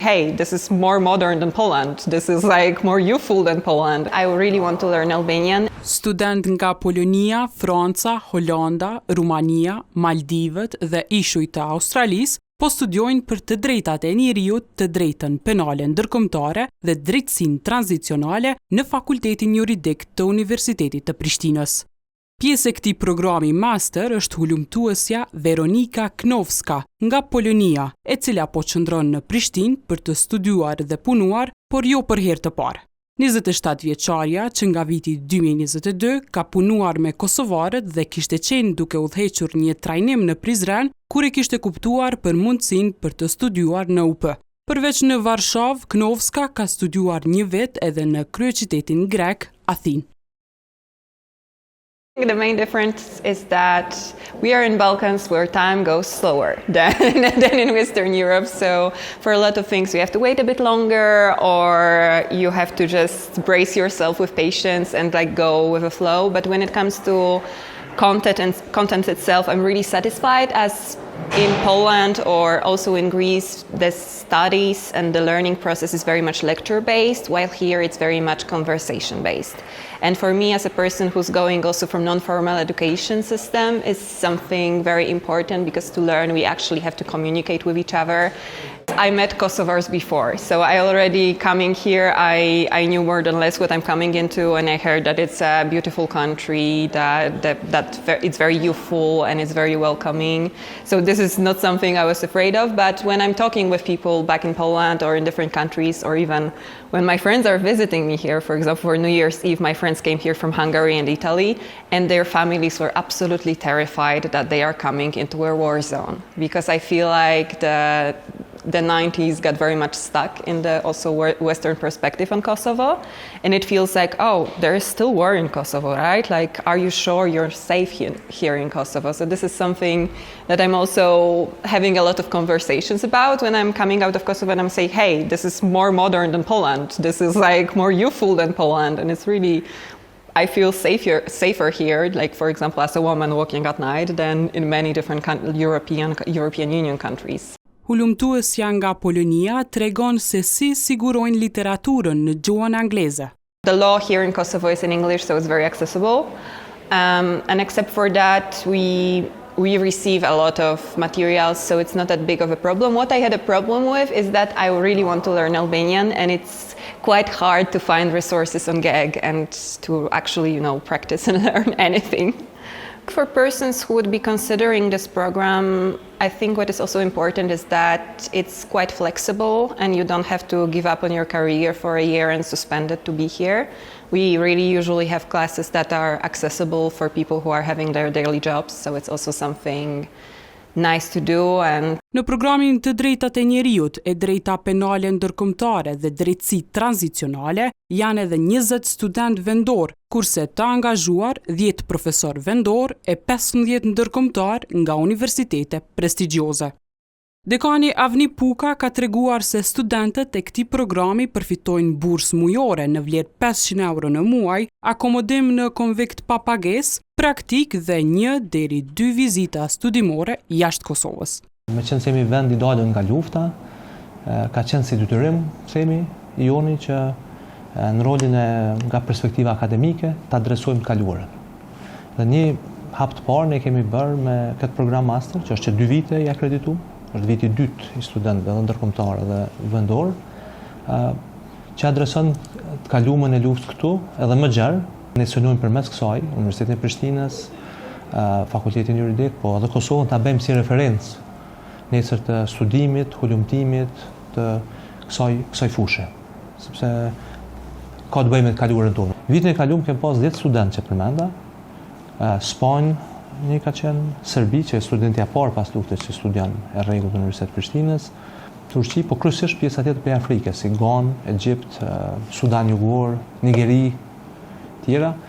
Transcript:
Hey, this is more modern than Poland. This is like more youthful than Poland. I really want to learn Albanian. Student nga Polonia, Franca, Holanda, Rumania, Maldivët dhe ishuj të Australisë po studiojnë për të drejtat e njeriut, të drejtën penale ndërkombëtare dhe drejtësinë tranzicionale në Fakultetin Juridik të Universitetit të Prishtinës. Pjesë e këtij programi master është hulumtuesja Veronika Knovska nga Polonia, e cila po qëndron në Prishtinë për të studiuar dhe punuar, por jo për herë të parë. 27 vjeçarja që nga viti 2022 ka punuar me kosovarët dhe kishte qenë duke udhëhequr një trajnim në Prizren, kur e kishte kuptuar për mundësinë për të studiuar në UP. Përveç në Varshavë, Knovska ka studiuar një vit edhe në kryeqytetin grek, Athinë. The main difference is that we are in Balkans where time goes slower than in Western Europe. So for a lot of things, you have to wait a bit longer, or you have to just brace yourself with patience and like go with the flow. But when it comes to content itself, I'm really satisfied, as in Poland or also in Greece, the studies and the learning process is very much lecture-based, while here it's very much conversation-based. And for me, as a person who's going also from non-formal education system, is something very important, because to learn we actually have to communicate with each other. I met Kosovars before, so I already coming here, I knew more than less what I'm coming into, and I heard that it's a beautiful country, that it's very youthful and it's very welcoming. So this is not something I was afraid of, but when I'm talking with people back in Poland or in different countries, or even when my friends are visiting me here, for example, for New Year's Eve, my friends came here from Hungary and Italy, and their families were absolutely terrified that they are coming into a war zone, because I feel like the 90s got very much stuck in the also Western perspective on Kosovo, and it feels like, oh, there is still war in Kosovo, right? Like, are you sure you're safe here in Kosovo? So this is something that I'm also having a lot of conversations about when I'm coming out of Kosovo, and I'm saying, hey, this is more modern than Poland. This is like more youthful than Poland, and it's really, I feel safer here, like for example, as a woman walking at night, than in many different European Union countries. Hulumtuesja nga Polonia tregon se si sigurojnë literaturën në gjuhën angleze. The law here in Kosovo is in English, so it's very accessible. And except for that, we receive a lot of materials, so it's not that big of a problem. What I had a problem with is that I really want to learn Albanian, and it's quite hard to find resources on GEG and to actually, practice and learn anything. For persons who would be considering this program, I think what is also important is that it's quite flexible, and you don't have to give up on your career for a year and suspend it to be here. We really usually have classes that are accessible for people who are having their daily jobs, so it's also something nice to do. And në programin të drejtat e njeriut, e drejta penale ndërkombëtare dhe drejtësi tranzicionale, janë edhe 20 student vendor, kurse të angazhuar 10 profesor vendor e 15 ndërkombëtar nga universitete prestigjioze. Dekani Avni Puka ka treguar se studentët e këtij programi përfitojnë bursë mujore në vlerë 500 euro në muaj, akomodim në konvikt pa pagesë, praktik dhe 1 deri 2 vizita studimore jashtë Kosovës. Me qenë se jemi vend i dalën nga lufta, ka qenë si detyrim, themi, i joni që në rolin e nga perspektiva akademike ta adresojmë të kaluarën. Dhe një hap të parë ne kemi bërë me këtë program master, që është që 2 vite i akredituar, është viti 2 i studentëve dhe ndërkombëtar dhe vendor, që adreson të kaluamën e luftës këtu edhe më gjerë. Ne synojmë përmes kësaj Universitetin e Prishtinës, Fakultetin Juridik, po edhe Kosovën ta bëjmë si referencë nesër të studimit, hulumtimit të kësaj fushë, sepse ka të bëjë me të kaluarën tonë. Vitin e kaluar kemi pas 10 studentë që përmenda, Spanjë, një ka qenë, Serbi, që e studentja parë pas luftës që studion e rregullt në Universitetin e Prishtinës, Turqi, po kryesisht pjesa tjetër prej Afrikës, si Ganë, Egjipt, Sudan Jugor, Nigeri, tjera.